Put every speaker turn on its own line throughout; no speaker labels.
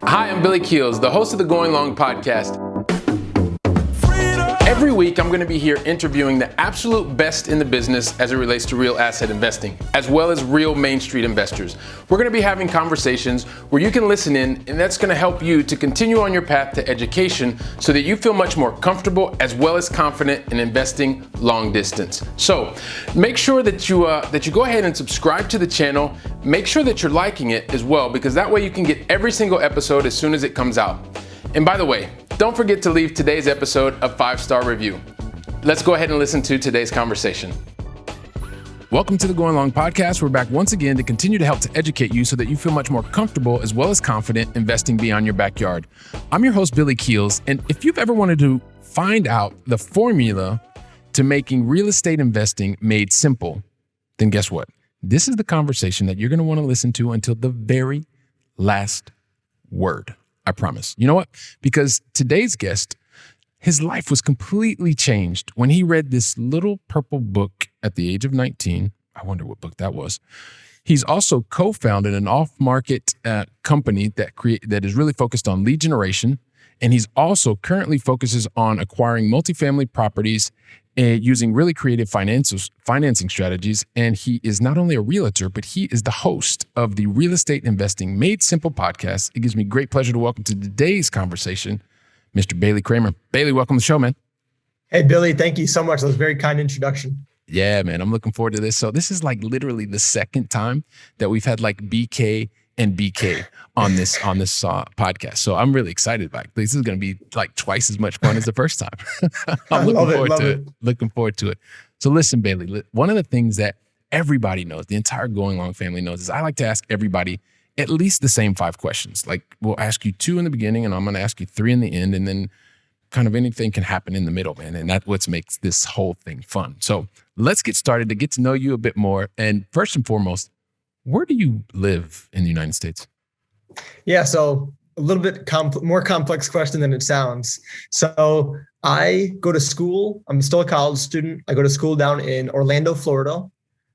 Hi, I'm Billy Keels, the host of the Going Long podcast. Every week, I'm going to be here interviewing the absolute best in the business as it relates to real asset investing, as well as real Main Street investors. We're going to be having conversations where you can listen in, and that's going to help you to continue on your path to education so that you feel much more comfortable as well as confident in investing long distance. So make sure that you go ahead and subscribe to the channel. Make sure that you're liking it as well, because that way you can get every single episode as soon as it comes out. And by the way, don't forget to leave today's episode a 5-star review. Let's go ahead and listen to today's conversation. Welcome to the Going Long podcast. We're back once again to continue to help to educate you so that you feel much more comfortable as well as confident investing beyond your backyard. I'm your host, Billy Keels, and if you've ever wanted to find out the formula to making real estate investing made simple, then guess what? This is the conversation that you're going to want to listen to until the very last word. I promise. You know what? Because today's guest, his life was completely changed when he read this little purple book at the age of 19. I wonder what book that was. He's also co-founded an off-market company that is really focused on lead generation. And he's also currently focuses on acquiring multifamily properties using really creative financing strategies. And he is not only a realtor, but he is the host of the Real Estate Investing Made Simple podcast. It gives me great pleasure to welcome to today's conversation, Mr. Bailey Kramer. Bailey, welcome to the show, man.
Hey, Billy, thank you so much. That was a very kind introduction.
Yeah, man, I'm looking forward to this. So this is like literally the second time that we've had like BK and BK on this podcast. So I'm really excited about it. This is going to be like twice as much fun as the first time. I'm looking forward to it. So listen, Bailey, one of the things that everybody knows, the entire Going Long family knows, is I like to ask everybody at least the same 5 questions. Like we'll ask you 2 in the beginning and I'm going to ask you 3 in the end, and then kind of anything can happen in the middle, man. And that's what makes this whole thing fun. So let's get started to get to know you a bit more. And first and foremost, where do you live in the United States?
Yeah, so a little bit more complex question than it sounds. So I go to school. I'm still a college student. I go to school down in Orlando, Florida.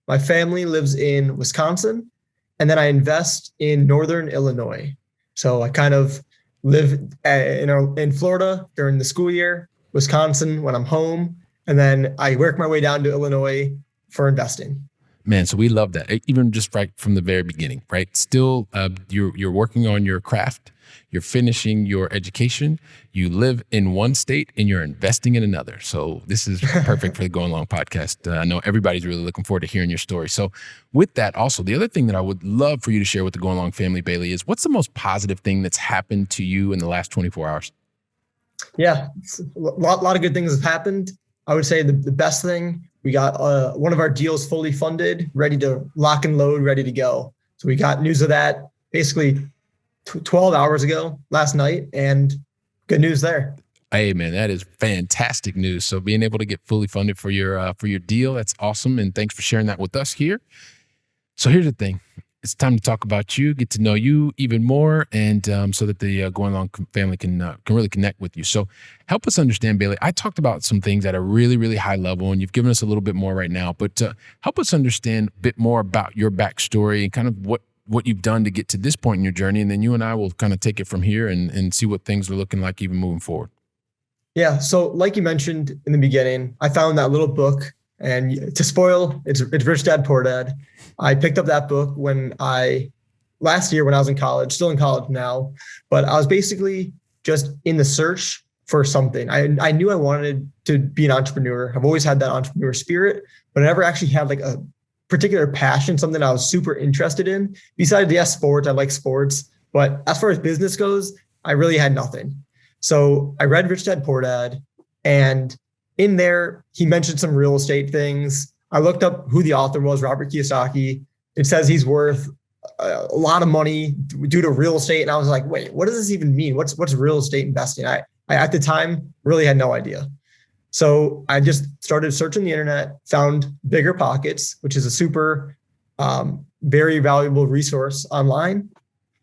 My family lives in Wisconsin, and then I invest in Northern Illinois. So I kind of live in Florida during the school year, Wisconsin when I'm home, and then I work my way down to Illinois for investing.
Man, so we love that. Even just right from the very beginning, right? Still, you're working on your craft, you're finishing your education, you live in one state and you're investing in another. So this is perfect for the Going Long podcast. I know everybody's really looking forward to hearing your story. So with that, also, the other thing that I would love for you to share with the Going Long family, Bailey, is what's the most positive thing that's happened to you in the last 24 hours?
Yeah, a lot of good things have happened. I would say the best thing, we got one of our deals fully funded, ready to lock and load, ready to go. So we got news of that basically 12 hours ago last night, and good news there.
Hey, man, that is fantastic news. So being able to get fully funded for your deal, that's awesome. And thanks for sharing that with us here. So here's the thing. It's time to talk about you, get to know you even more, and so that the Going Long family can really connect with you. So help us understand, Bailey. I talked about some things at a really, really high level, and you've given us a little bit more right now, but help us understand a bit more about your backstory and kind of what you've done to get to this point in your journey, and then you and I will kind of take it from here and see what things are looking like even moving forward.
Yeah, so like you mentioned in the beginning, I found that little book. And to spoil, it's Rich Dad, Poor Dad. I picked up that book last year when I was in college, still in college now, but I was basically just in the search for something. I knew I wanted to be an entrepreneur. I've always had that entrepreneur spirit, but I never actually had like a particular passion, something I was super interested in. Besides, yes, sports, I like sports, but as far as business goes, I really had nothing. So I read Rich Dad, Poor Dad, and in there, he mentioned some real estate things. I looked up who the author was, Robert Kiyosaki. It says he's worth a lot of money due to real estate. And I was like, wait, what does this even mean? What's real estate investing? I at the time really had no idea. So I just started searching the internet, found Bigger Pockets, which is a super, very valuable resource online.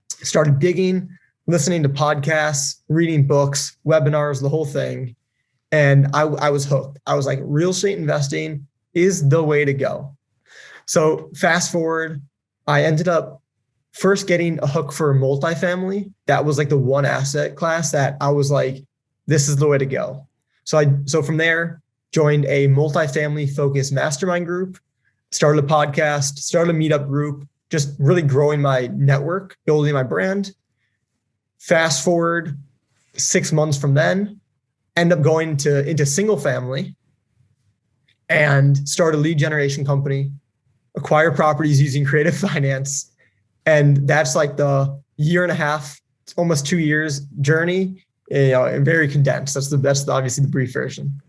Started digging, listening to podcasts, reading books, webinars, the whole thing. And I was hooked. I was like, real estate investing is the way to go. So fast forward, I ended up first getting a hook for multifamily, that was like the one asset class that I was like, this is the way to go. So from there, joined a multifamily focused mastermind group, started a podcast, started a meetup group, just really growing my network, building my brand. Fast forward 6 months from then, end up going into single family and start a lead generation company, acquire properties using creative finance. And that's like the year and a half, almost 2 years journey, and very condensed. That's obviously the brief version.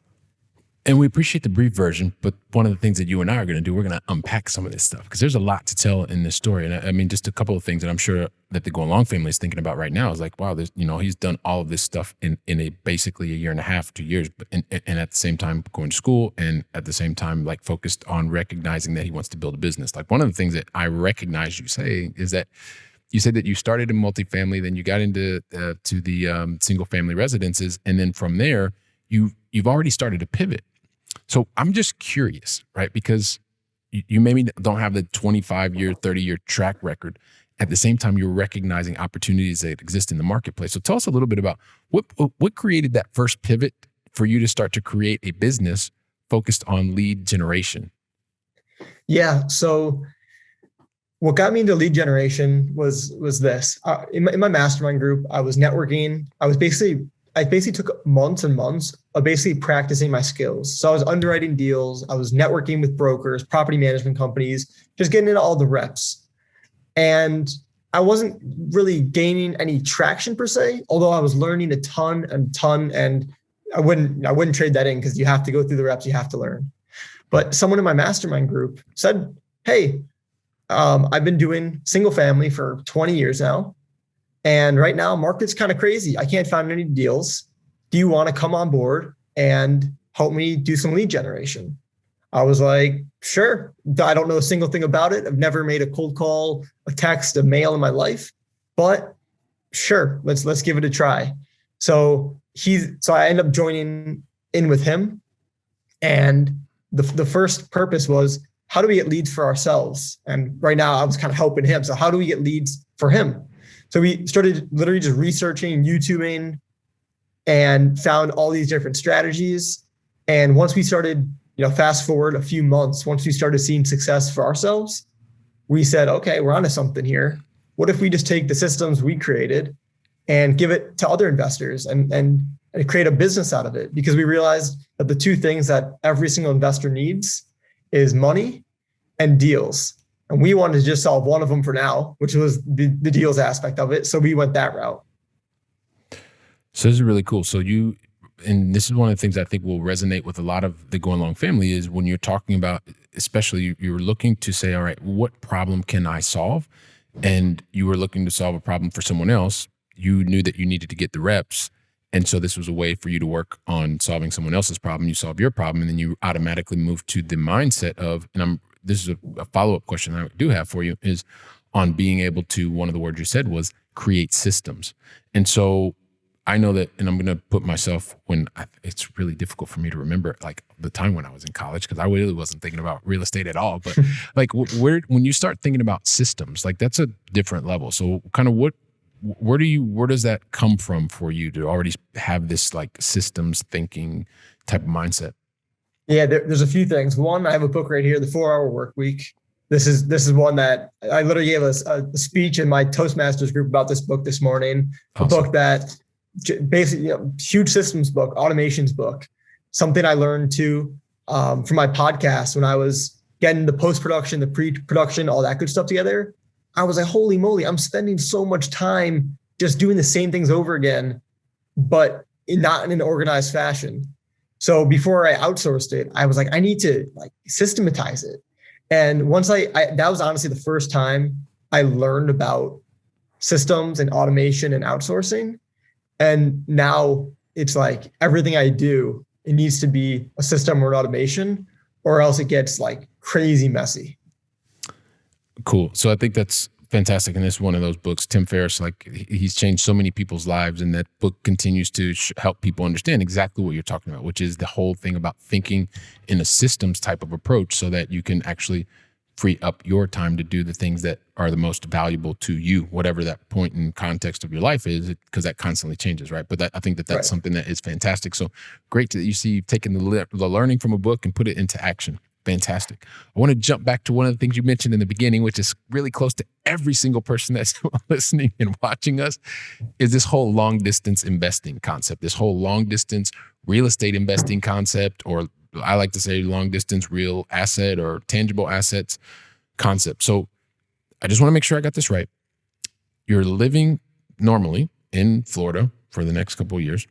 And we appreciate the brief version, but one of the things that you and I are going to do, we're going to unpack some of this stuff because there's a lot to tell in this story. And I mean, just a couple of things that I'm sure that the Going Long family is thinking about right now is like, wow, there's, he's done all of this stuff in a basically a year and a half, 2 years, but and at the same time going to school, and at the same time like focused on recognizing that he wants to build a business. Like one of the things that I recognize you saying is that you said that you started in multifamily, then you got into to the single family residences, and then from there you've already started to pivot. So I'm just curious, right? Because you maybe don't have the 25-year, 30-year track record. At the same time, you're recognizing opportunities that exist in the marketplace. So tell us a little bit about what created that first pivot for you to start to create a business focused on lead generation.
Yeah. So what got me into lead generation was this. In my mastermind group, I was networking. I basically took months and months of basically practicing my skills. So I was underwriting deals. I was networking with brokers, property management companies, just getting into all the reps. And I wasn't really gaining any traction per se, although I was learning a ton, and I wouldn't trade that in because you have to go through the reps, you have to learn. But someone in my mastermind group said, hey, I've been doing single family for 20 years now. And right now, market's kind of crazy. I can't find any deals. Do you want to come on board and help me do some lead generation? I was like, sure. I don't know a single thing about it. I've never made a cold call, a text, a mail in my life, but sure, let's give it a try. So I ended up joining in with him. And the first purpose was, how do we get leads for ourselves? And right now I was kind of helping him. So how do we get leads for him? So we started literally just researching, YouTubing, and found all these different strategies. And once we started, fast forward a few months, once we started seeing success for ourselves, we said, okay, we're onto something here. What if we just take the systems we created and give it to other investors and create a business out of it? Because we realized that the two things that every single investor needs is money and deals. And we wanted to just solve one of them for now, which was the deals aspect of it. So we went that route.
So this is really cool. So and this is one of the things I think will resonate with a lot of the Going Long family is when you're talking about, especially you're looking to say, all right, what problem can I solve? And you were looking to solve a problem for someone else. You knew that you needed to get the reps. And so this was a way for you to work on solving someone else's problem. You solve your problem, and then you automatically move to the mindset of, this is a follow-up question I do have for you, is on being able to, one of the words you said was create systems. And so I know that, and I'm going to put myself it's really difficult for me to remember like the time when I was in college, because I really wasn't thinking about real estate at all. But like when you start thinking about systems, like that's a different level. So kind of where does that come from for you to already have this like systems thinking type of mindset?
Yeah, there's a few things. One, I have a book right here, The 4-Hour Work Week. This is one that I literally gave a speech in my Toastmasters group about this book this morning. Awesome. A book that basically, huge systems book, automations book. Something I learned too from my podcast when I was getting the post-production, the pre-production, all that good stuff together. I was like, holy moly, I'm spending so much time just doing the same things over again, but not in an organized fashion. So before I outsourced it, I was like, I need to like systematize it. And once that was honestly the first time I learned about systems and automation and outsourcing. And now it's like everything I do, it needs to be a system or an automation, or else it gets like crazy messy.
Cool. So I think that's fantastic. And this is one of those books, Tim Ferriss, like he's changed so many people's lives, and that book continues to help people understand exactly what you're talking about, which is the whole thing about thinking in a systems type of approach so that you can actually free up your time to do the things that are the most valuable to you, whatever that point in context of your life is, because that constantly changes, right? But I think that's
Right.
something that is fantastic. So great that you see you've taken the learning from a book and put it into action. Fantastic. I want to jump back to one of the things you mentioned in the beginning, which is really close to every single person that's listening and watching us, is this whole long distance investing concept, this whole long distance real estate investing concept, or I like to say long distance real asset or tangible assets concept. So I just want to make sure I got this right. You're living normally in Florida for the next couple of years.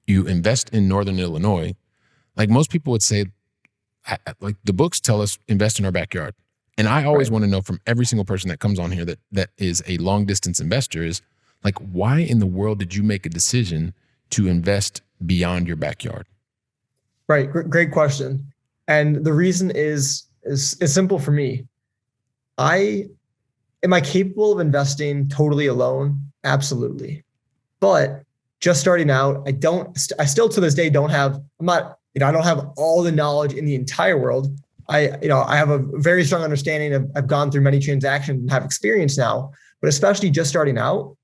You invest in Northern Illinois. Like most people would say, like the books tell us invest in our backyard. And I always want to know from every single person that comes on here that is a long distance investor is like, why in the world did you make a decision to invest beyond your backyard?
Right. Great question. And the reason is simple for me. Am I capable of investing totally alone? Absolutely. But just starting out, I still to this day don't have all the knowledge in the entire world. I have a very strong understanding I've gone through many transactions and have experience now, but especially just starting out,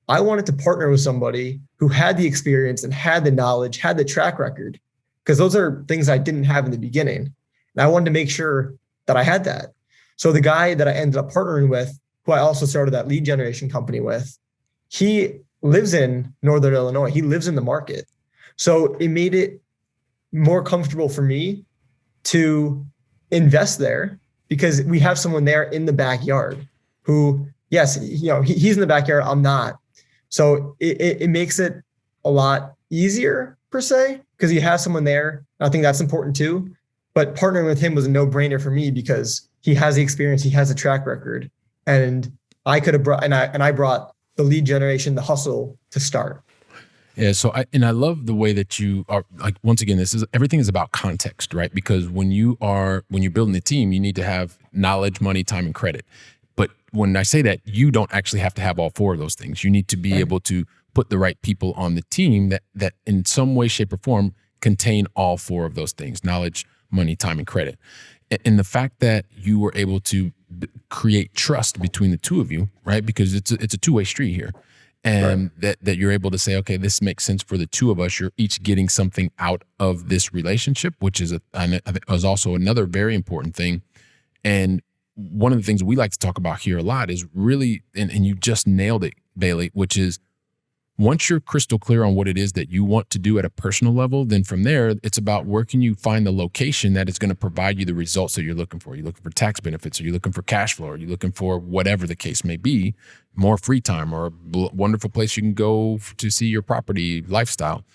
I wanted to partner with somebody who had the experience and had the knowledge, had the track record, because those are things I didn't have in the beginning. And I wanted to make sure that I had that. So the guy that I ended up partnering with, who I also started that lead generation company with, he lives in Northern Illinois. He lives in the market. So it made it more comfortable for me to invest there because we have someone there in the backyard who, yes, he's in the backyard. I'm not. So it makes it a lot easier per se, because you have someone there. I think that's important too. But partnering with him was a no-brainer for me because he has the experience, he has a track record, and I could have brought I brought the lead generation, the hustle to start.
Yeah. So I love the way that you are, like, once again, everything is about context, right? Because when you're building a team, you need to have knowledge, money, time, and credit. But when I say that, you don't actually have to have all four of those things. You need to be able to put the right people on the team that in some way, shape, or form contain all four of those things: knowledge, money, time, and credit. And the fact that you were able to create trust between the two of you, right? Because it's a two-way street here. And that you're able to say, okay, this makes sense for the two of us. You're each getting something out of this relationship, which is also another very important thing. And one of the things we like to talk about here a lot is really, and you just nailed it, Bailey, which is once you're crystal clear on what it is that you want to do at a personal level, then from there, it's about where can you find the location that is going to provide you the results that you're looking for. You're looking for tax benefits, or you're looking for cash flow, or you're looking for whatever the case may be, more free time, or a wonderful place you can go to see your property lifestyle.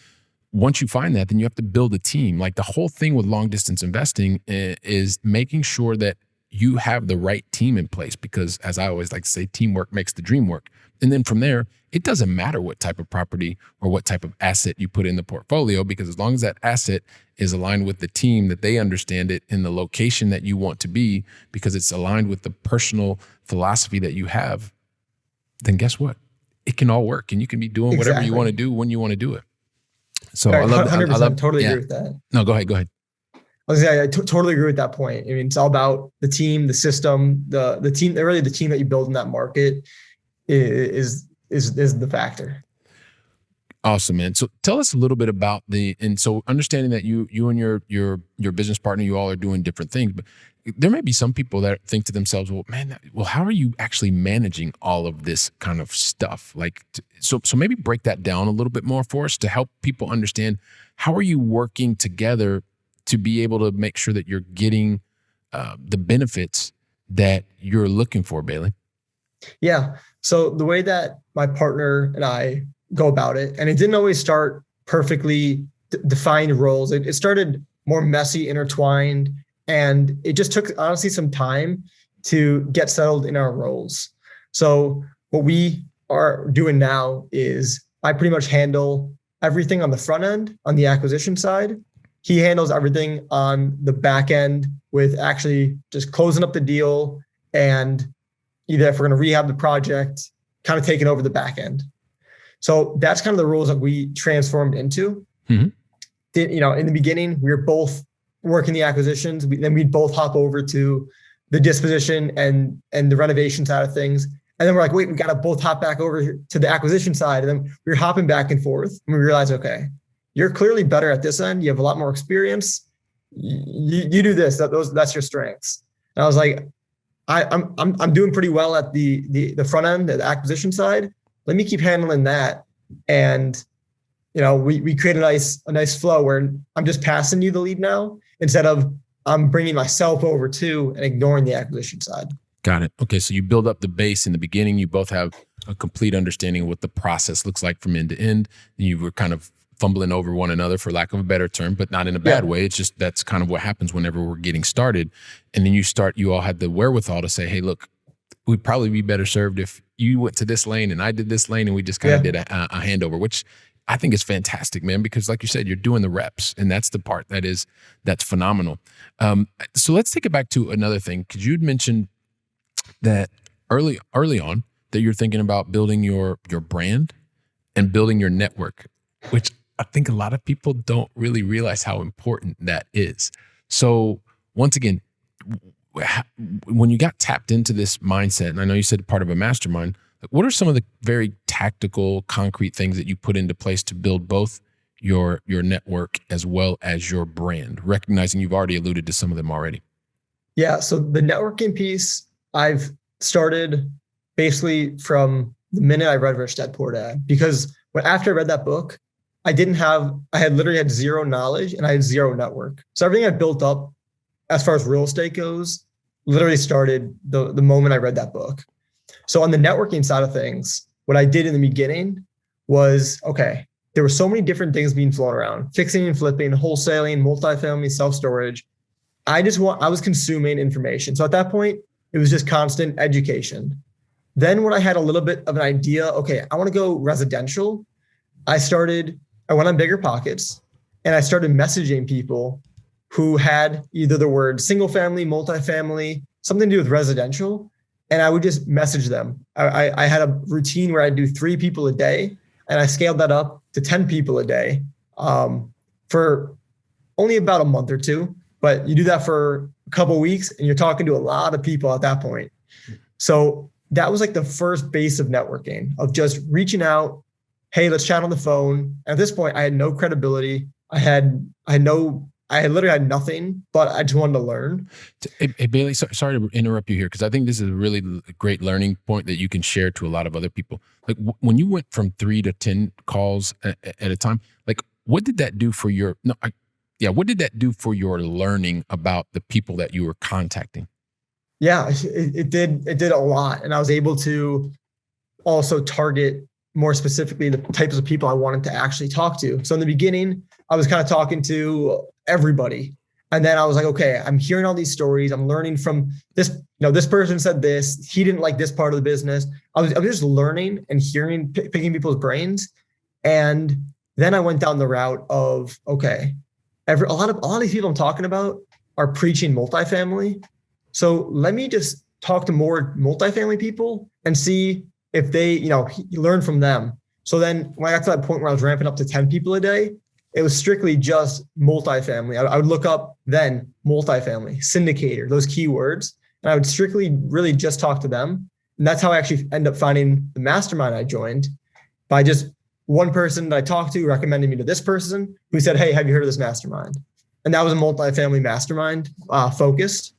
Once you find that, then you have to build a team. Like the whole thing with long distance investing is making sure that you have the right team in place, because as I always like to say, teamwork makes the dream work. And then from there, it doesn't matter what type of property or what type of asset you put in the portfolio, because as long as that asset is aligned with the team, that they understand it in the location that you want to be, because it's aligned with the personal philosophy that you have, then guess what? It can all work, and you can be doing whatever you want to do when you want to do it. So
Right,
I love
100%, totally agree with that.
No, go ahead.
I totally agree with that point. I mean, it's all about the team, the system, the team. Really, the team that you build in that market is the factor.
Awesome, man. So tell us a little bit about so understanding that you and your business partner, you all are doing different things, but there may be some people that think to themselves, well, how are you actually managing all of this kind of stuff? Like, so maybe break that down a little bit more for us to help people understand, how are you working together to be able to make sure that you're getting the benefits that you're looking for, Bailey? Yeah.
So the way that my partner and I go about it, and it didn't always start perfectly defined roles. It started more messy, intertwined, and it just took, honestly, some time to get settled in our roles. So what we are doing now is I pretty much handle everything on the front end, on the acquisition side. He handles everything on the back end with actually just closing up the deal, and either if we're going to rehab the project, kind of taking over the back end. So that's kind of the roles that we transformed into. Mm-hmm. In the beginning, we were both working the acquisitions. Then we'd both hop over to the disposition and the renovation side of things. And then we're like, wait, we got to both hop back over here to the acquisition side. And then we were hopping back and forth. And we realized, okay, you're clearly better at this end. You have a lot more experience. You do this. That's your strengths. And I was like, I'm doing pretty well at the front end, the acquisition side. Let me keep handling that. And we create a nice flow where I'm just passing you the lead now instead of I'm bringing myself over too and ignoring the acquisition side.
Got it. Okay. So you build up the base in the beginning. You both have a complete understanding of what the process looks like from end to end. You were kind of fumbling over one another, for lack of a better term, but not in a bad way. It's just, that's kind of what happens whenever we're getting started. And then you all had the wherewithal to say, hey, look, we'd probably be better served if you went to this lane and I did this lane and we just kind of did a handover, which I think is fantastic, man, because like you said, you're doing the reps and that's the part that's phenomenal. So let's take it back to another thing, because you'd mentioned that early on that you're thinking about building your brand and building your network, which I think a lot of people don't really realize how important that is. So once again, when you got tapped into this mindset, and I know you said part of a mastermind, what are some of the very tactical, concrete things that you put into place to build both your network as well as your brand, recognizing you've already alluded to some of them already? Yeah.
So the networking piece, I've started basically from the minute I read Rich Dad Poor Dad, because after I read that book, I literally had zero knowledge and I had zero network. So everything I built up as far as real estate goes, literally started the moment I read that book. So on the networking side of things, what I did in the beginning was, okay, there were so many different things being flown around, fixing and flipping, wholesaling, multifamily, self-storage. I was consuming information. So at that point, it was just constant education. Then when I had a little bit of an idea, okay, I want to go residential, I went on Bigger Pockets and I started messaging people who had either the word single family, multifamily, something to do with residential. And I would just message them. I had a routine where I'd do 3 people a day, and I scaled that up to 10 people a day for only about a month or two. But you do that for a couple of weeks and you're talking to a lot of people at that point. So that was like the first base of networking, of just reaching out. Hey, let's chat on the phone. At this point, I had no credibility. I literally had nothing, but I just wanted to learn.
Hey Bailey, sorry to interrupt you here, because I think this is a really great learning point that you can share to a lot of other people. Like when you went from 3 to 10 calls at a time, like what did that do for what did that do for your learning about the people that you were contacting?
Yeah, it did a lot. And I was able to also target more specifically the types of people I wanted to actually talk to. So in the beginning, I was kind of talking to everybody. And then I was like, okay, I'm hearing all these stories. I'm learning from this, this person said this, he didn't like this part of the business. I was just learning and hearing, picking people's brains. And then I went down the route of, okay, a lot of these people I'm talking about are preaching multifamily. So let me just talk to more multifamily people and see if they, learn from them. So then when I got to that point where I was ramping up to 10 people a day, it was strictly just multifamily. I would look up then multifamily, syndicator, those keywords, and I would strictly really just talk to them. And that's how I actually end up finding the mastermind I joined, by just one person that I talked to recommended me to this person who said, hey, have you heard of this mastermind? And that was a multifamily mastermind focused.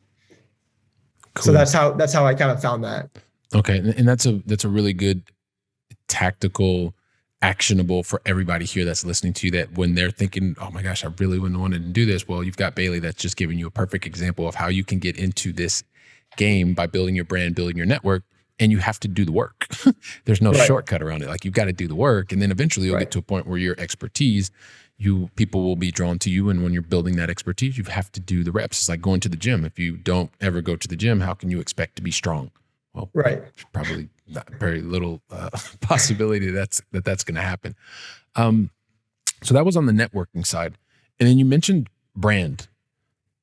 Cool. So that's how I kind of found that.
Okay. And that's a really good tactical, actionable for everybody here that's listening to you, that when they're thinking, oh my gosh, I really wouldn't want to do this. Well, you've got Bailey that's just giving you a perfect example of how you can get into this game by building your brand, building your network, and you have to do the work. There's no shortcut around it. Like you've got to do the work, and then eventually you'll get to a point where your expertise, people will be drawn to you. And when you're building that expertise, you have to do the reps. It's like going to the gym. If you don't ever go to the gym, how can you expect to be strong? Well, probably not very little possibility that's going to happen. So that was on the networking side. And then you mentioned brand,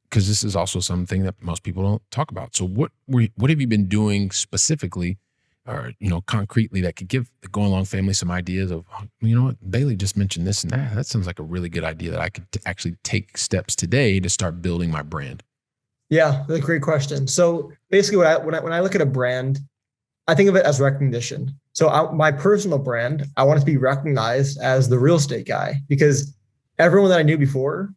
because this is also something that most people don't talk about. So what have you been doing specifically, or concretely, that could give the Going Long family some ideas of, what, Bailey just mentioned this and that. That sounds like a really good idea that I could actually take steps today to start building my brand.
Yeah, that's a great question. So basically, when I look at a brand, I think of it as recognition. So my personal brand, I want to be recognized as the real estate guy because everyone that I knew before,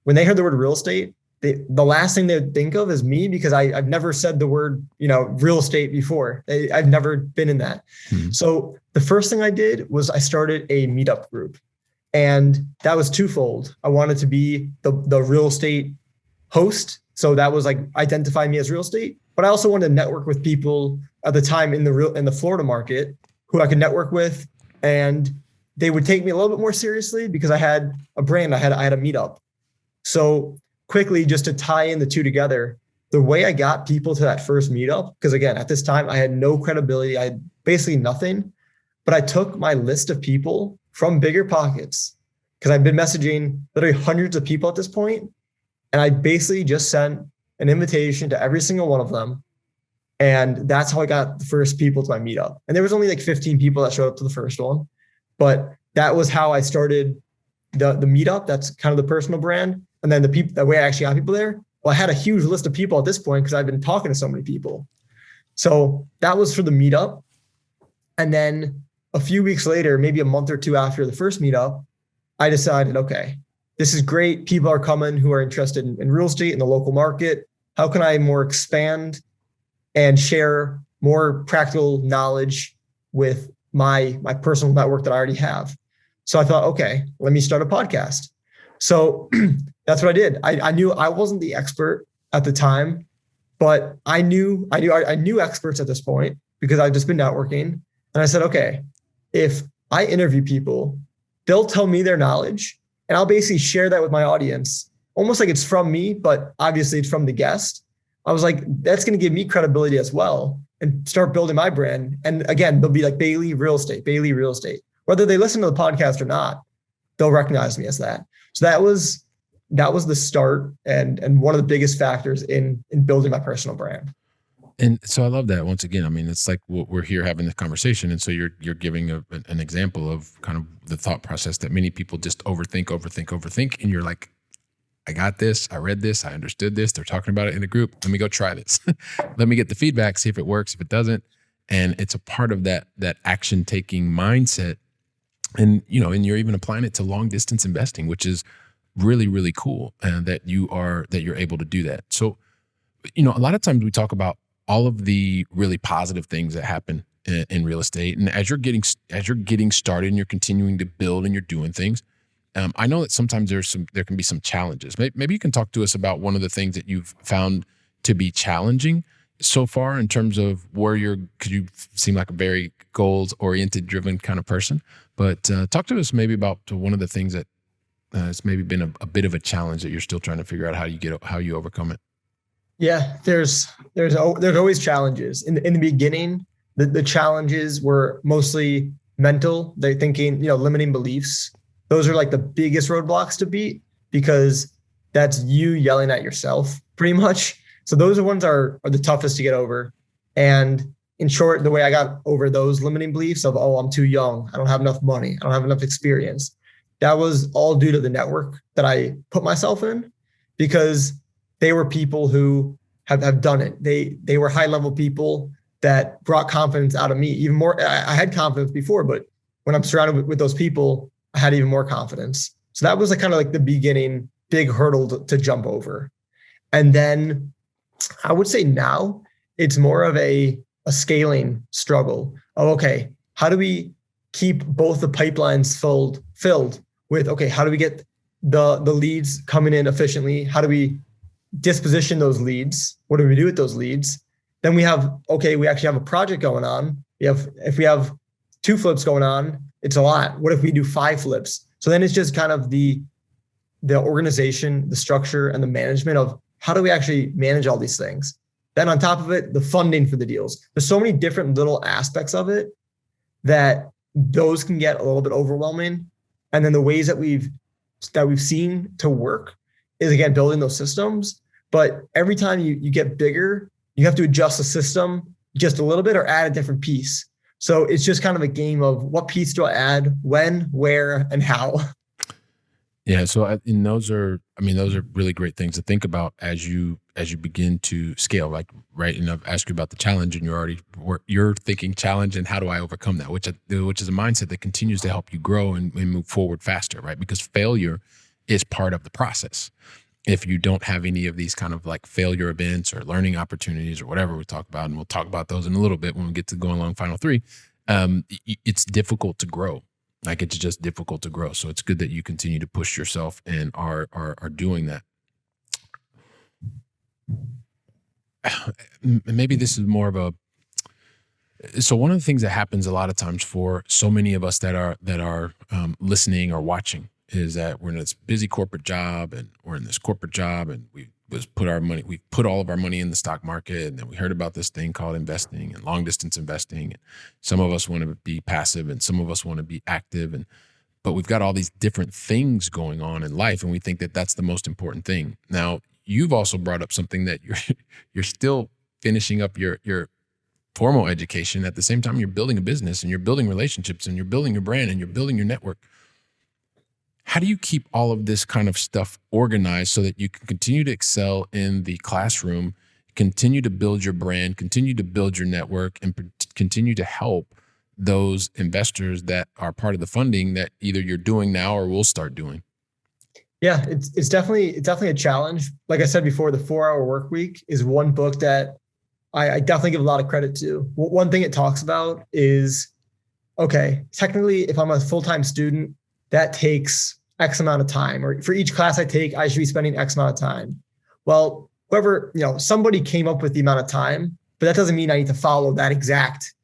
when they heard the word real estate, the last thing they would think of is me because I've never said the word, real estate before. I've never been in that.
Mhm.
So the first thing I did was I started a meetup group, and that was twofold. I wanted to be the real estate host. So that was like identify me as real estate, but I also wanted to network with people at the time in the Florida market who I could network with, and they would take me a little bit more seriously because I had a brand, I had a meetup. So quickly, just to tie in the two together, the way I got people to that first meetup, because again, at this time I had no credibility, I had basically nothing, but I took my list of people from Bigger Pockets because I've been messaging literally hundreds of people at this point, and I basically just sent an invitation to every single one of them. And that's how I got the first people to my meetup. And there was only like 15 people that showed up to the first one, but that was how I started the meetup. That's kind of the personal brand. And then the way I actually got people there, well, I had a huge list of people at this point because I've been talking to so many people. So that was for the meetup. And then a few weeks later, maybe a month or two after the first meetup, I decided, okay, this is great. People are coming who are interested in real estate in the local market. How can I more expand and share more practical knowledge with my personal network that I already have? So I thought, okay, let me start a podcast. So that's what I did. I knew I wasn't the expert at the time, but I knew experts at this point because I've just been networking. And I said, okay, if I interview people, they'll tell me their knowledge and I'll basically share that with my audience, almost like it's from me, but obviously it's from the guest. I was like, that's going to give me credibility as well and start building my brand. And again, they'll be like Bailey Real Estate. Whether they listen to the podcast or not, they'll recognize me as that. So that was the start and one of the biggest factors in building my personal brand.
And so I love that. Once again, I mean, it's like we're here having this conversation. And so you're giving an example of kind of the thought process that many people just overthink. And you're like, I got this. I read this. I understood this. They're talking about it in the group. Let me go try this. Let me get the feedback, see if it works, if it doesn't. And it's a part of that action taking mindset. And, and you're even applying it to long distance investing, which is really, really cool. And that you're able to do that. So, a lot of times we talk about all of the really positive things that happen in real estate. And as you're getting started and you're continuing to build and you're doing things, I know that sometimes there can be some challenges. Maybe you can talk to us about one of the things that you've found to be challenging so far in terms of because you seem like a very goals oriented, driven kind of person. But talk to us maybe about one of the things that has maybe been a bit of a challenge that you're still trying to figure out how you overcome it.
Yeah, there's always challenges. In the beginning, the challenges were mostly mental. They're thinking, limiting beliefs. Those are like the biggest roadblocks to beat because that's you yelling at yourself pretty much. So those are the toughest to get over. And in short, the way I got over those limiting beliefs of, I'm too young, I don't have enough money, I don't have enough experience, that was all due to the network that I put myself in because they were people who have done it. They were high level people that brought confidence out of me even more. I had confidence before, but when I'm surrounded with those people, I had even more confidence. So that was kind of like the beginning big hurdle to jump over. And then I would say now it's more of a scaling struggle. Okay, how do we keep both the pipelines filled with, okay, how do we get the leads coming in efficiently? How do we disposition those leads? What do we do with those leads? Then we actually have a project going on. If we have 2 flips going on, it's a lot. What if we do 5 flips? So then it's just kind of the organization, the structure, and the management of how do we actually manage all these things? Then on top of it, the funding for the deals. There's so many different little aspects of it that those can get a little bit overwhelming. And then the ways that we've seen to work is, again, building those systems. But every time you get bigger, you have to adjust the system just a little bit or add a different piece. So it's just kind of a game of what piece do I add, when, where, and how.
Yeah. So and those are, I mean, those are really great things to think about as you begin to scale. Like, right, and I've asked you about the challenge, and you're thinking challenge and how do I overcome that, which is a mindset that continues to help you grow and move forward faster, right? Because failure is part of the process. If you don't have any of these kind of like failure events or learning opportunities or whatever we talk about, and we'll talk about those in a little bit when we get to going along final three, it's difficult to grow. Like, it's just difficult to grow. So it's good that you continue to push yourself and are doing that. Maybe this is more of a, so one of the things that happens a lot of times for so many of us that are listening or watching is that we're in this busy corporate job, and we put all of our money in the stock market, and then we heard about this thing called investing and long distance investing. And some of us want to be passive and some of us want to be active, but we've got all these different things going on in life, and we think that that's the most important thing. Now, you've also brought up something that you're still finishing up your formal education. At the same time, you're building a business and you're building relationships and you're building your brand and you're building your network. How do you keep all of this kind of stuff organized so that you can continue to excel in the classroom, continue to build your brand, continue to build your network, and continue to help those investors that are part of the funding that either you're doing now or will start doing?
Yeah, it's definitely a challenge. Like I said before, the 4-Hour Work Week is one book that I definitely give a lot of credit to. One thing it talks about is, okay, technically, if I'm a full-time student, that takes X amount of time, or for each class I take, I should be spending X amount of time. Well, somebody came up with the amount of time, but that doesn't mean I need to follow that exact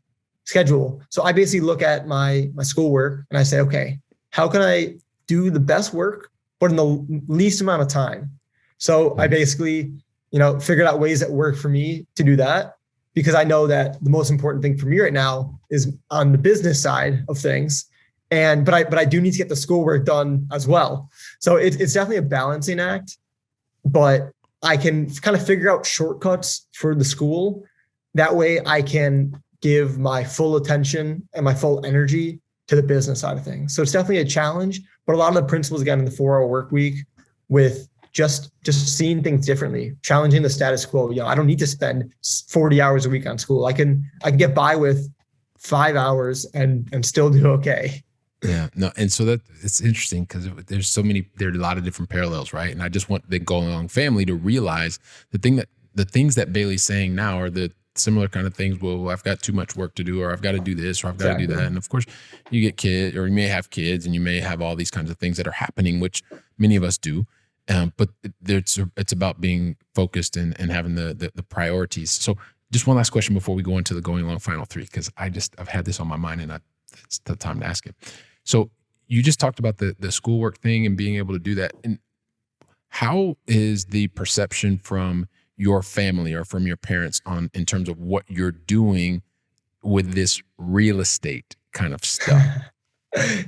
schedule. So I basically look at my schoolwork and I say, okay, how can I do the best work, but in the least amount of time? So I basically, figured out ways that work for me to do that, because I know that the most important thing for me right now is on the business side of things. But I do need to get the schoolwork done as well. So it's definitely a balancing act, but I can kind of figure out shortcuts for the school. That way I can give my full attention and my full energy to the business side of things. So it's definitely a challenge, but a lot of the principles, again, in the 4-Hour Work Week, with just seeing things differently, challenging the status quo. I don't need to spend 40 hours a week on school. I can get by with 5 hours and still do okay.
Yeah, no, and so that it's interesting because there are a lot of different parallels, right? And I just want the Going Along family to realize the things that Bailey's saying now are the similar kind of things. Well, I've got too much work to do, or I've got to do this, or I've got to do that. And of course, you get kids, or you may have kids, and you may have all these kinds of things that are happening, which many of us do. But it's about being focused and having the priorities. So, just one last question before we go into the Going Along final three, because I've had this on my mind, and it's the time to ask it. So you just talked about the schoolwork thing and being able to do that. And how is the perception from your family or from your parents in terms of what you're doing with this real estate kind of stuff?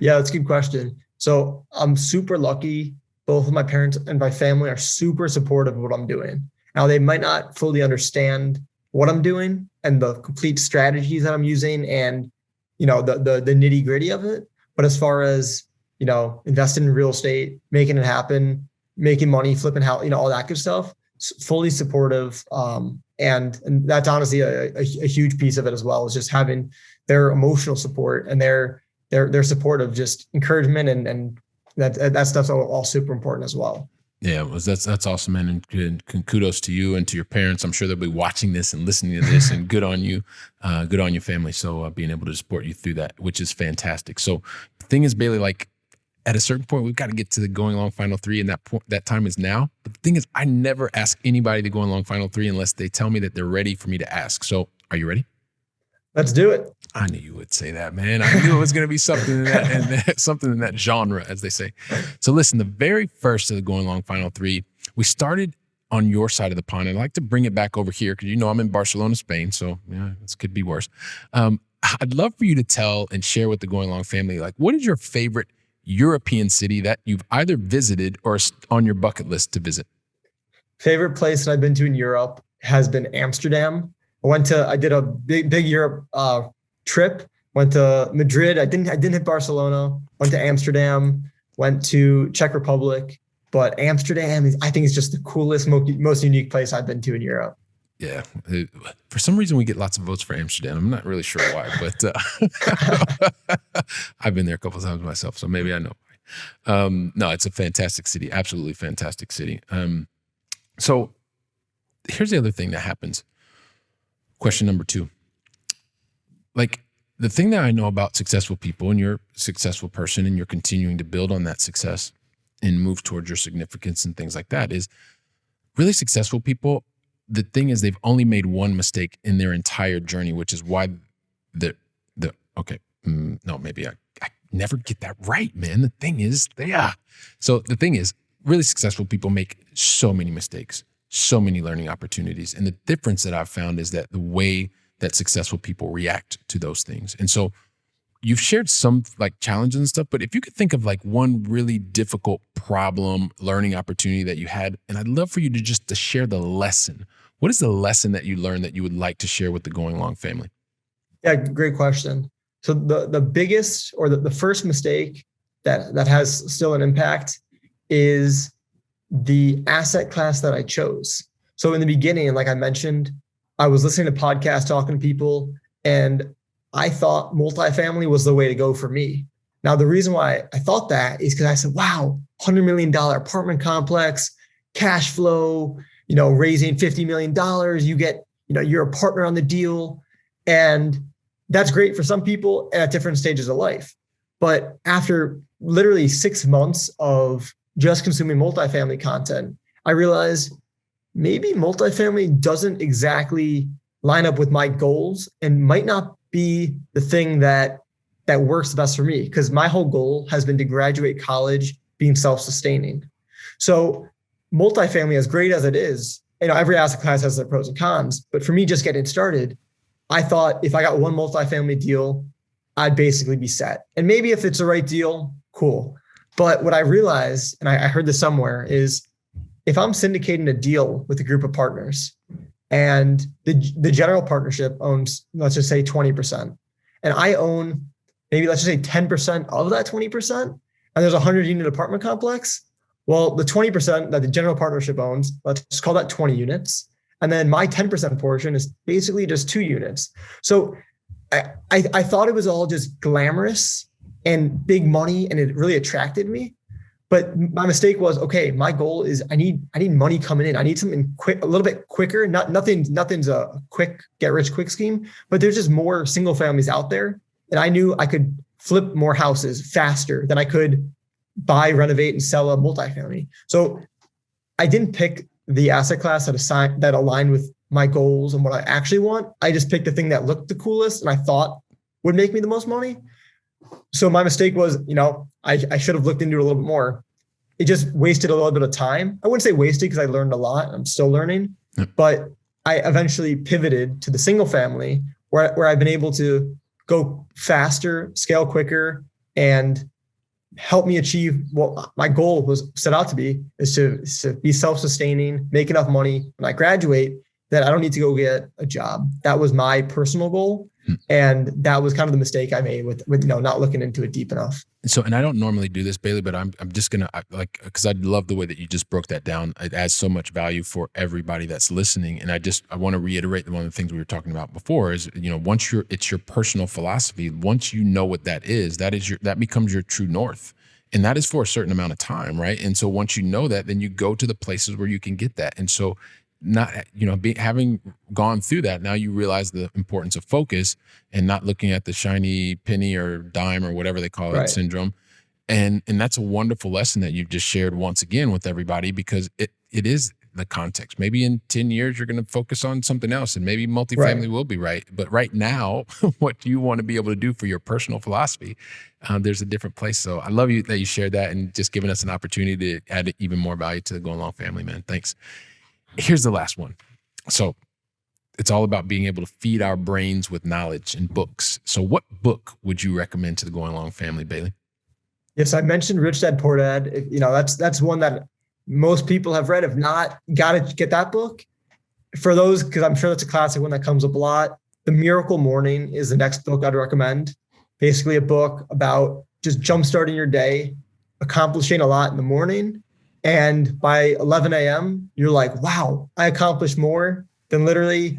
Yeah, that's a good question. So I'm super lucky. Both of my parents and my family are super supportive of what I'm doing. Now, they might not fully understand what I'm doing and the complete strategies that I'm using and, the nitty gritty of it. But as far as, investing in real estate, making it happen, making money, flipping house, all that good stuff, fully supportive. And that's honestly a huge piece of it as well, is just having their emotional support and their support of just encouragement and that stuff's all super important as well.
Yeah, that's awesome, man. And kudos to you and to your parents. I'm sure they'll be watching this and listening to this, and good on you, good on your family. So being able to support you through that, which is fantastic. So the thing is, Bailey, like at a certain point, we've got to get to the Going Along final three, and that time is now. But the thing is, I never ask anybody to go along final three unless they tell me that they're ready for me to ask. So are you ready?
Let's do it.
I knew you would say that, man. I knew it was going to be something in that genre, as they say. So listen, the very first of the Going Along final three, we started on your side of the pond. I'd like to bring it back over here because I'm in Barcelona, Spain. So this could be worse. I'd love for you to tell and share with the Going Along family, like, what is your favorite European city that you've either visited or is on your bucket list to visit?
Favorite place that I've been to in Europe has been Amsterdam. I did a big Europe trip, went to Madrid. I didn't hit Barcelona, went to Amsterdam, went to Czech Republic, but Amsterdam is, I think, is just the coolest, most unique place I've been to in Europe.
Yeah. For some reason, we get lots of votes for Amsterdam. I'm not really sure why, but I've been there a couple of times myself, so maybe I know why. No, it's a fantastic city. Absolutely fantastic city. So here's the other thing that happens. Question number 2. Like, the thing that I know about successful people, and you're a successful person and you're continuing to build on that success and move towards your significance and things like that, is really successful people. The thing is, they've only made one mistake in their entire journey, which is why maybe I never get that right, man. The thing is, So the thing is, really successful people make so many mistakes, so many learning opportunities. And the difference that I've found is that the way that successful people react to those things. And so you've shared some like challenges and stuff, but if you could think of like one really difficult problem, learning opportunity that you had, and I'd love for you to share the lesson. What is the lesson that you learned that you would like to share with the Going Long family?
Yeah, great question. So the biggest, or the first mistake that has still an impact is the asset class that I chose. So in the beginning, like I mentioned, I was listening to podcasts, talking to people, and I thought multifamily was the way to go for me. Now, the reason why I thought that is because I said, wow, $100 million apartment complex, cash flow, raising $50 million, you get, you're a partner on the deal. And that's great for some people at different stages of life. But after literally 6 months of just consuming multifamily content, I realized maybe multifamily doesn't exactly line up with my goals and might not be the thing that works the best for me, because my whole goal has been to graduate college being self-sustaining. So multifamily, as great as it is, every asset class has their pros and cons, but for me, just getting started, I thought if I got one multifamily deal, I'd basically be set. And maybe if it's the right deal, cool. But what I realized, and I heard this somewhere, is if I'm syndicating a deal with a group of partners and the general partnership owns, let's just say 20%, and I own maybe let's just say 10% of that 20%, and there's a 100-unit apartment complex, well, the 20% that the general partnership owns, let's just call that 20 units. And then my 10% portion is basically just 2 units. So I thought it was all just glamorous and big money, and it really attracted me. But my mistake was, okay, my goal is I need money coming in. I need something quick, a little bit quicker. Nothing's a quick get rich quick scheme, but there's just more single families out there. And I knew I could flip more houses faster than I could buy, renovate, and sell a multifamily. So I didn't pick the asset class that aligned with my goals and what I actually want. I just picked the thing that looked the coolest and I thought would make me the most money. So my mistake was, I should have looked into it a little bit more. It just wasted a little bit of time. I wouldn't say wasted because I learned a lot. I'm still learning, but I eventually pivoted to the single family where I've been able to go faster, scale quicker, and help me achieve what my goal was set out to be, is to be self-sustaining, make enough money when I graduate that I don't need to go get a job. That was my personal goal. And that was kind of the mistake I made with not looking into it deep enough.
So, and I don't normally do this, Bailey, but I'm just going to because I love the way that you just broke that down. It adds so much value for everybody that's listening. And I want to reiterate one of the things we were talking about before is, once it's your personal philosophy, once you know what that becomes your true north. And that is for a certain amount of time, right? And so once you know that, then you go to the places where you can get that. And so having gone through that, now you realize the importance of focus and not looking at the shiny penny or dime or whatever they call it syndrome. And that's a wonderful lesson that you've just shared once again with everybody, because it is the context. Maybe in 10 years, you're going to focus on something else, and maybe multifamily will be right. But right now, what do you want to be able to do for your personal philosophy? There's a different place. So I love you that you shared that and just giving us an opportunity to add even more value to the Going Long family, man. Thanks. Here's the last one. So it's all about being able to feed our brains with knowledge and books. So what book would you recommend to the Going Long family, Bailey?
Yes, I mentioned Rich Dad Poor Dad. That's one that most people have read. If not, got to get that book. For those, because I'm sure that's a classic one that comes up a lot. The Miracle Morning is the next book I'd recommend. Basically a book about just jumpstarting your day, accomplishing a lot in the morning, And by 11 a.m., you're like, wow, I accomplished more than literally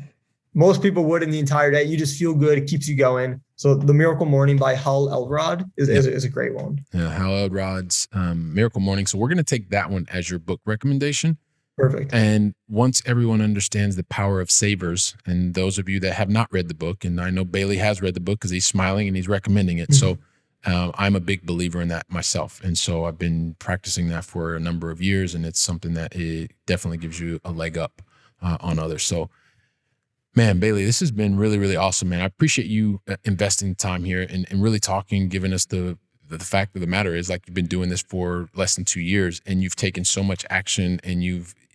most people would in the entire day. You just feel good. It keeps you going. So The Miracle Morning by Hal Elrod is a great one.
Yeah, Hal Elrod's Miracle Morning. So we're going to take that one as your book recommendation.
Perfect.
And once everyone understands the power of savers, and those of you that have not read the book, and I know Bailey has read the book because he's smiling and he's recommending it. So I'm a big believer in that myself. And so I've been practicing that for a number of years, and it's something that it definitely gives you a leg up on others. So man, Bailey, this has been really, really awesome, man. I appreciate you investing time here and really talking, giving us the fact of the matter is, like, you've been doing this for less than 2 years and you've taken so much action, and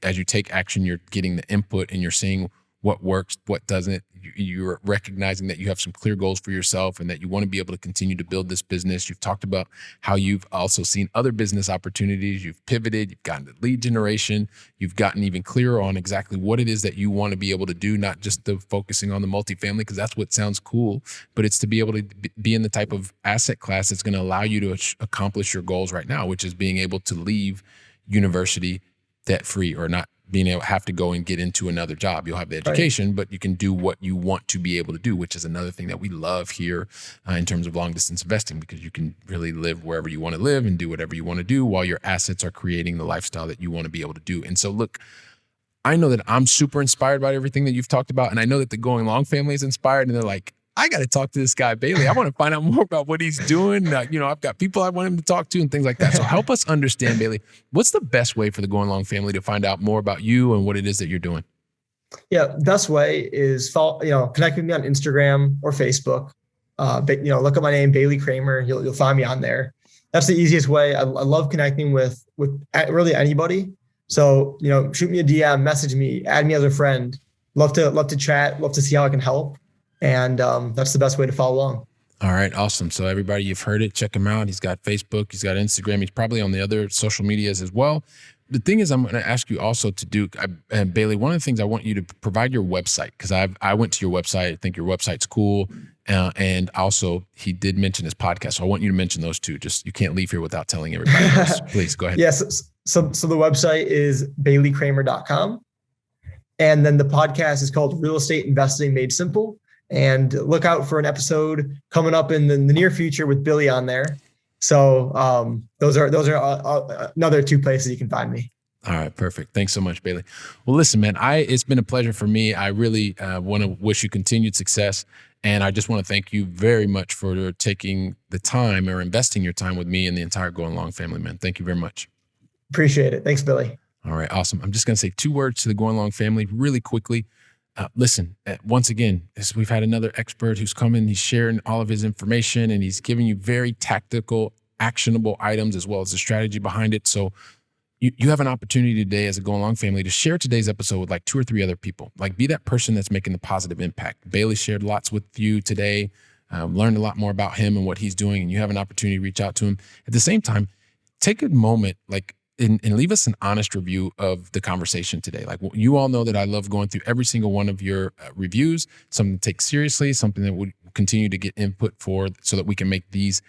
as you take action, you're getting the input and you're seeing what works, what doesn't. You're recognizing that you have some clear goals for yourself and that you want to be able to continue to build this business. You've talked about how you've also seen other business opportunities. You've pivoted, you've gotten to lead generation. You've gotten even clearer on exactly what it is that you want to be able to do, not just the focusing on the multifamily, because that's what sounds cool, but it's to be able to be in the type of asset class that's going to allow you to accomplish your goals right now, which is being able to leave university debt-free, or not being able to have to go and get into another job. You'll have the education, but you can do what you want to be able to do, which is another thing that we love here in terms of long distance investing, because you can really live wherever you want to live and do whatever you want to do while your assets are creating the lifestyle that you want to be able to do. And so look, I know that I'm super inspired by everything that you've talked about. And I know that the Going Long family is inspired, and they're like, I got to talk to this guy, Bailey. I want to find out more about what he's doing. I've got people I want him to talk to and things like that. So help us understand, Bailey, what's the best way for the Going Long family to find out more about you and what it is that you're doing?
Yeah, best way is connect with me on Instagram or Facebook. Look at my name, Bailey Kramer. You'll find me on there. That's the easiest way. I love connecting with really anybody. So shoot me a DM, message me, add me as a friend. Love to chat. Love to see how I can help. And that's the best way to follow along.
All right. Awesome. So everybody, you've heard it. Check him out. He's got Facebook. He's got Instagram. He's probably on the other social medias as well. The thing is, I'm going to ask you also to do, Bailey, one of the things I want you to provide your website, because I went to your website. I think your website's cool. And also, he did mention his podcast. So I want you to mention those two. Just, you can't leave here without telling everybody else. Please go ahead.
Yes. So the website is baileykramer.com. And then the podcast is called Real Estate Investing Made Simple. And look out for an episode coming up in the near future with Billy on there. So those are another two places you can find me.
All right, perfect. Thanks so much, Bailey. Well, listen, man, it's been a pleasure for me. I really want to wish you continued success. And I just want to thank you very much for taking the time or investing your time with me and the entire Going Long family, man. Thank you very much.
Appreciate it. Thanks, Billy.
All right, awesome. I'm just going to say 2 words to the Going Long family really quickly. Listen, once again, we've had another expert who's come in, he's sharing all of his information, and he's giving you very tactical, actionable items as well as the strategy behind it. So you have an opportunity today as a Going Long family to share today's episode with like 2 or 3 other people. Like, be that person that's making the positive impact. Bailey shared lots with you today, learned a lot more about him and what he's doing, and you have an opportunity to reach out to him. At the same time, take a moment, and leave us an honest review of the conversation today. Like, you all know that I love going through every single one of your reviews, something to take seriously, something that would continue to get input for, so that we can make these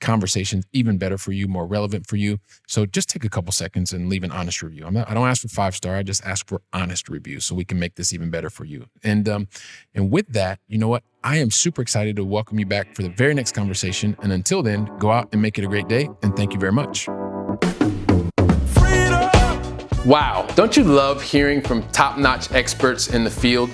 conversations even better for you, more relevant for you. So just take a couple seconds and leave an honest review. I don't ask for 5-star. I just ask for honest reviews so we can make this even better for you. And with that, you know what? I am super excited to welcome you back for the very next conversation. And until then, go out and make it a great day. And thank you very much. Wow, don't you love hearing from top-notch experts in the field?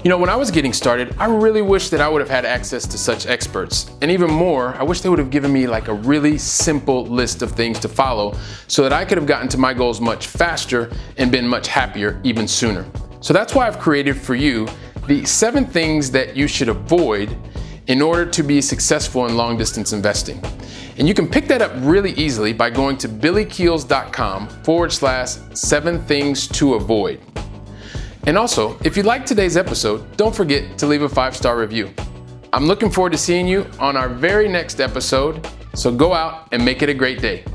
When I was getting started, I really wish that I would have had access to such experts. And even more, I wish they would have given me like a really simple list of things to follow so that I could have gotten to my goals much faster and been much happier even sooner. So that's why I've created for you the 7 things that you should avoid in order to be successful in long-distance investing. And you can pick that up really easily by going to billykeels.com/7 things to avoid. And also, if you liked today's episode, don't forget to leave a 5-star review. I'm looking forward to seeing you on our very next episode, so go out and make it a great day.